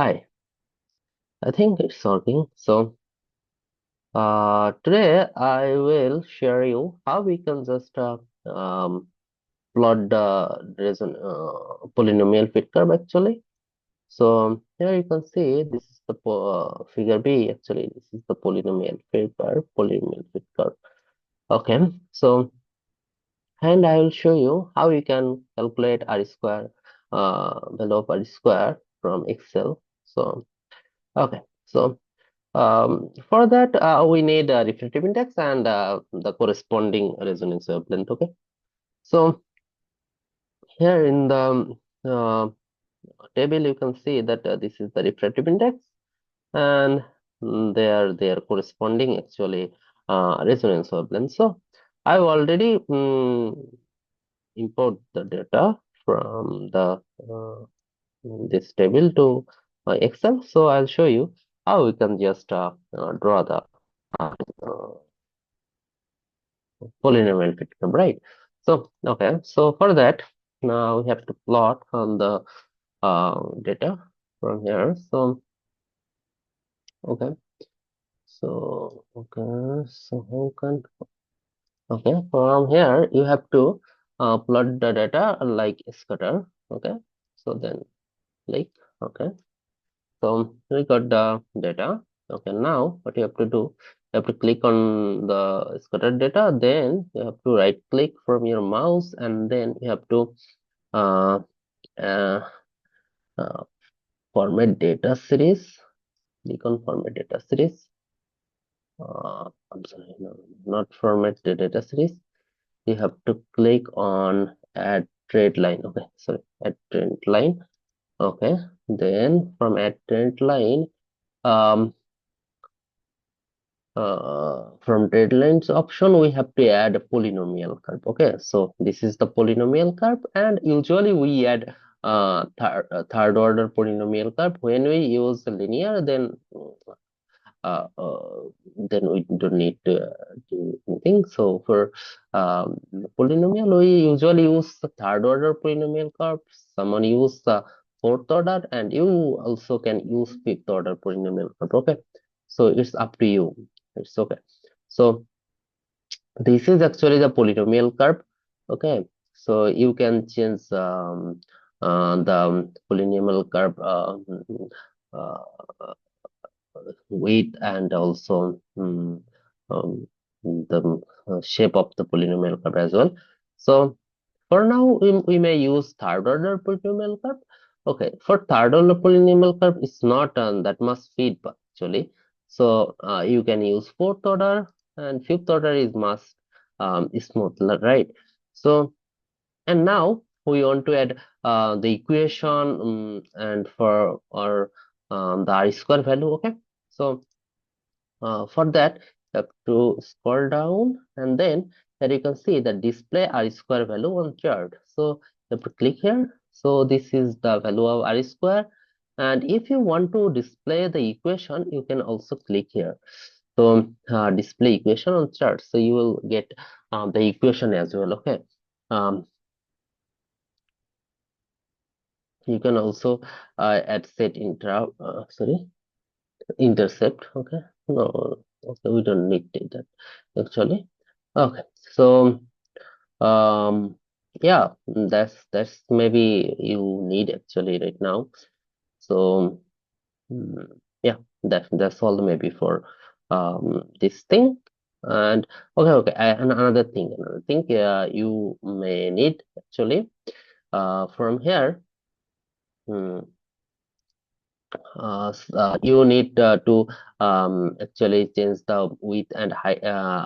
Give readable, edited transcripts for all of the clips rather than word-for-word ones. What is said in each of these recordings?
Hi, I think it's working. Today I will share you how we can just plot the reason polynomial fit curve actually. So here you can see this is the figure B actually. This is the polynomial fit curve, polynomial fit curve. Okay, so and I will show you how you can calculate R square, value of R square from Excel. So okay, so. For that, we need a refractive index and the corresponding resonance wavelength. Okay, so here in the table, you can see that this is the refractive index, and they are corresponding actually resonance wavelength. So I've already import the data from the this table to Excel. So I'll show you how we can just draw the uh, polynomial picture, right? So, okay, so for that, now we have to plot on the data from here. So, okay, so how can, okay, from here you have to plot the data like scatter, okay, so then like, okay, so we got the data. Okay, now what you have to do, you have to click on the scattered data, then you have to right click from your mouse, and then you have to uh, uh, uh, format data series. Click on format data series. I'm sorry, no, not format the data series. You have to click on add trade line. Okay, sorry, add trend line. Okay, then from add trend line, um, from deadlines option, we have to add a polynomial curve. Okay, so this is the polynomial curve, and usually we add third order polynomial curve. When we use the linear, uh, uh, then we don't need to do anything. So for polynomial, we usually use the third order polynomial curve. Someone use the fourth order, and you also can use fifth order polynomial curve. Okay, so it's up to you. It's okay. So this is actually the polynomial curve. Okay, so you can change the polynomial curve uh, weight and also the shape of the polynomial curve as well. So for now, we may use third order polynomial curve. Okay, for third order polynomial curve, it's not that much feedback actually. So you can use fourth order, and fifth order is much smoother, right? So and now we want to add the equation and for our the R square value. Okay, so for that, you have to scroll down, and then here you can see the display R square value on chart. So you have to click here. So this is the value of R square. And if you want to display the equation, you can also click here. So display equation on chart. So you will get the equation as well. Okay. Um, you can also add set intercept. Okay, no, okay, we don't need that actually. Okay, so yeah, that's maybe you need actually right now. So yeah, that's all maybe for this thing. And okay, and another thing you may need actually from here. Hmm, you need to actually change the width and height,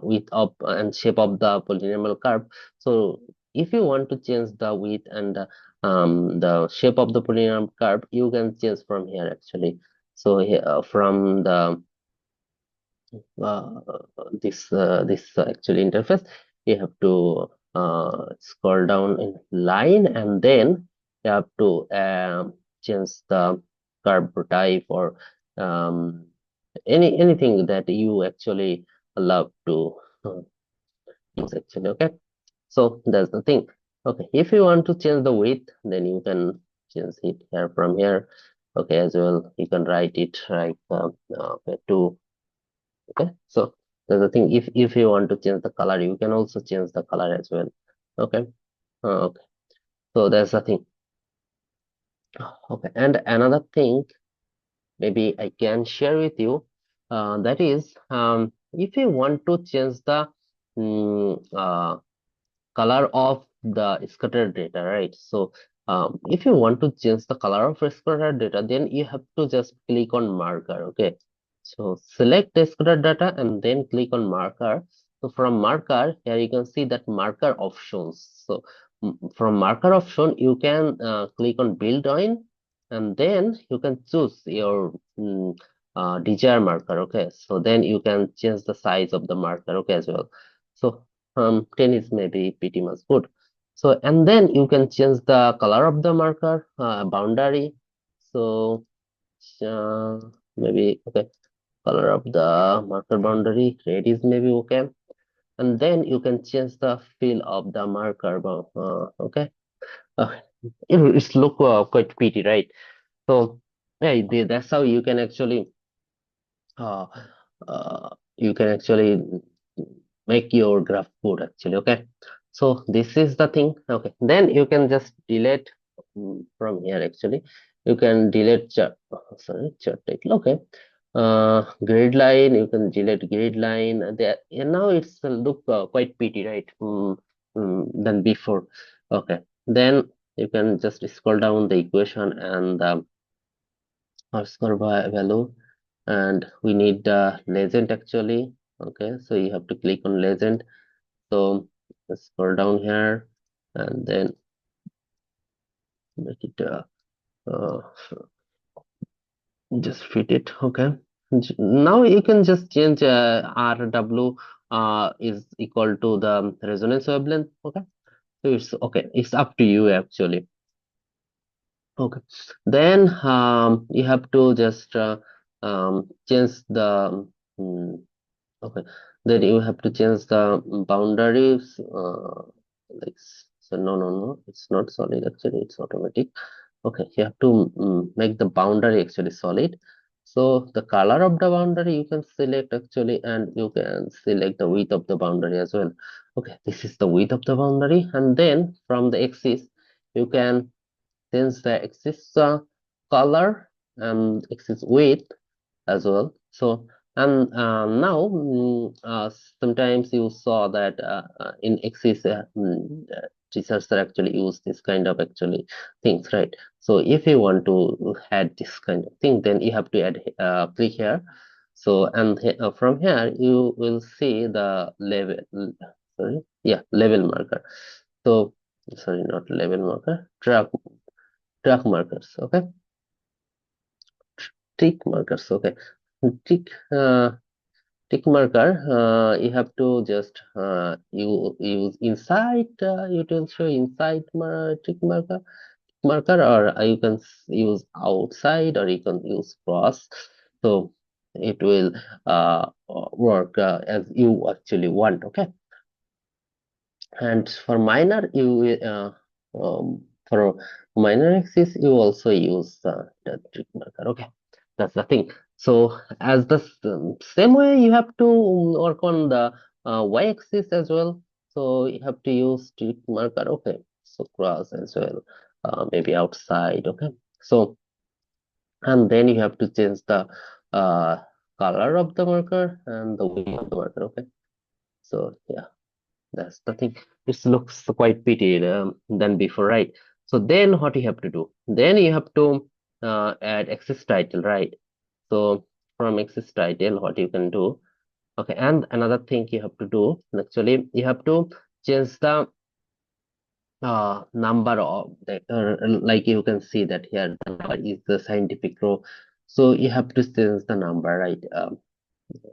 width of and shape of the polynomial curve. So if you want to change the width and the shape of the polynomial curve, you can change from here actually. So from the uh, this actually interface, you have to scroll down in line, and then you have to change the curve type or um, anything that you actually love to use actually. Okay, so that's the thing. Okay, if you want to change the width, then you can change it here from here. Okay, as well, you can write it like okay, 2. Okay, so there's a thing. If you want to change the color, you can also change the color as well. Okay, okay. So there's a thing. Okay, and another thing maybe I can share with you. That is, if you want to change the color of the scattered data, right? So if you want to change the color of scattered data, then you have to just click on marker. Okay, so select the scattered data and then click on marker. So from marker, here you can see that marker options. So from marker option, you can click on build on, and then you can choose your desired marker. Okay, so then you can change the size of the marker. Okay, as well. So 10 is maybe pretty much good. So and then you can change the color of the marker boundary. So maybe okay, color of the marker boundary red is maybe okay, and then you can change the fill of the marker. Okay, uh, it's look quite pretty, right? So yeah, that's how uh, you can actually make your graph good actually. Okay, so this is the thing. Okay, then you can just delete from here actually. You can delete chart, sorry, chart title. Okay, grid line, you can delete grid line there, and now it's look quite pretty, right? Than before. Okay, then you can just scroll down the equation and score by value, and we need the legend actually. Okay, so you have to click on legend. So let's scroll down here and then make it uh, just fit it. Okay, now you can just change rw is equal to the resonance wavelength. Okay, so it's okay, it's up to you actually. Okay, then you have to just change the okay, then you have to change the boundaries. Like so, no, it's not solid actually. It's automatic. Okay, you have to make the boundary actually solid. So the color of the boundary you can select actually, and you can select the width of the boundary as well. Okay, this is the width of the boundary, and then from the axis you can change the axis color and axis width as well. So and now sometimes you saw that in axis researchers actually use this kind of actually things, right? So if you want to add this kind of thing, then you have to add click here. So and from here you will see the level. Sorry, yeah, level marker. So sorry, not level marker, track markers. Okay, tick markers. Okay, tick. Tick marker, you have to just you use inside, it will show inside tick marker, or you can use outside, or you can use cross. So it will work as you actually want. Okay, and for minor, for minor axis, you also use the tick marker. Okay, that's the thing. So as the same way, you have to work on the y-axis as well. So you have to use tick marker. Okay, so cross as well, maybe outside. Okay, so and then you have to change the uh, color of the marker and the width of the marker. Okay, so yeah. That's the thing. This looks quite pretty than before, right? So then what you have to do? Then you have to add access title, right? So from access title, what you can do? Okay, and another thing you have to do, actually, you have to change the number of the, like you can see that here, the number is the scientific row. So you have to change the number, right? You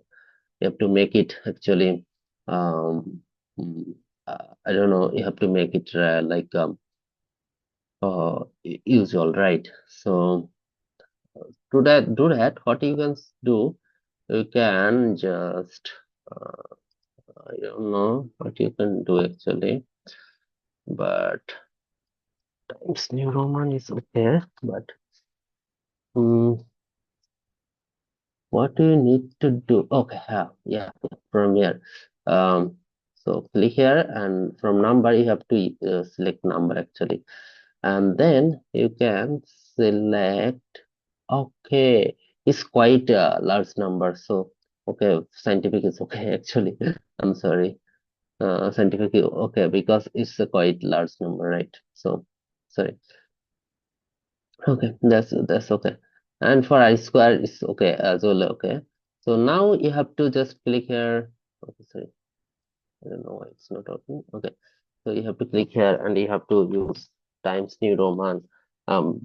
have to make it actually um mm, I don't know, you have to make it like usual, right? So do that what you can do, you can just uh, I don't know what you can do actually, but Times New Roman is okay, but What do you need to do? Okay, yeah, from here. Um, so click here, and from number you have to select number actually, and then you can select. Okay, it's quite a large number. So okay, scientific is okay actually. I'm sorry. Scientific okay because it's a quite large number, right? So sorry. Okay, that's okay. And for I square, it's okay as well. Okay. So now you have to just click here. Okay, sorry. I don't know why it's not opening. Okay. So you have to click here and you have to use Times New Roman.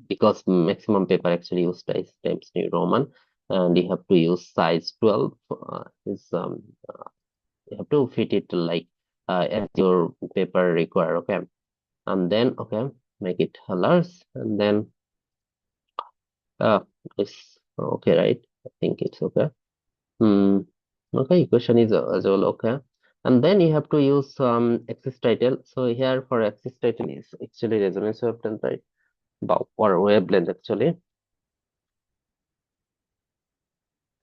Because maximum paper actually use Times New Roman, and you have to use size 12. Is You have to fit it like as your paper require. Okay. And then okay, make it large, and then Uh, it's okay, right? I think it's okay. Hmm. Okay, equation is as well okay. And then you have to use axis title. So here for axis title is actually resonance wavelength, right? Or wavelength actually.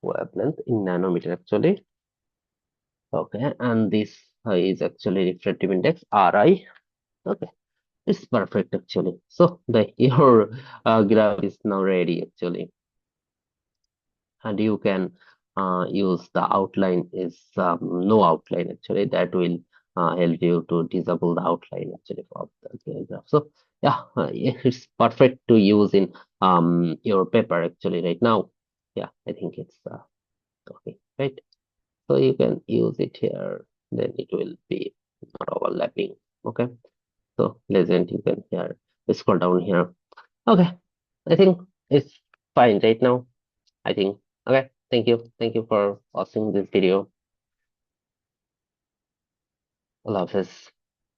Wavelength in nanometer actually. Okay, and this is actually refractive index Ri. Okay, it's perfect actually. So the your graph is now ready actually. And you can use the outline is no outline actually that will help you to disable the outline actually of the graph. So yeah, it's perfect to use in your paper actually right now. Yeah, I think it's okay, right? So you can use it here, then it will be not overlapping. Okay, so legend you can here scroll down here. Okay, I think it's fine right now. I think. Okay, thank you. Thank you for watching this video. Allah Hafiz.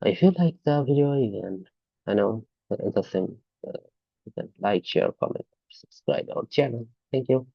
If you like the video, you can, I know, the same, you can like, share, comment, subscribe our channel. Thank you.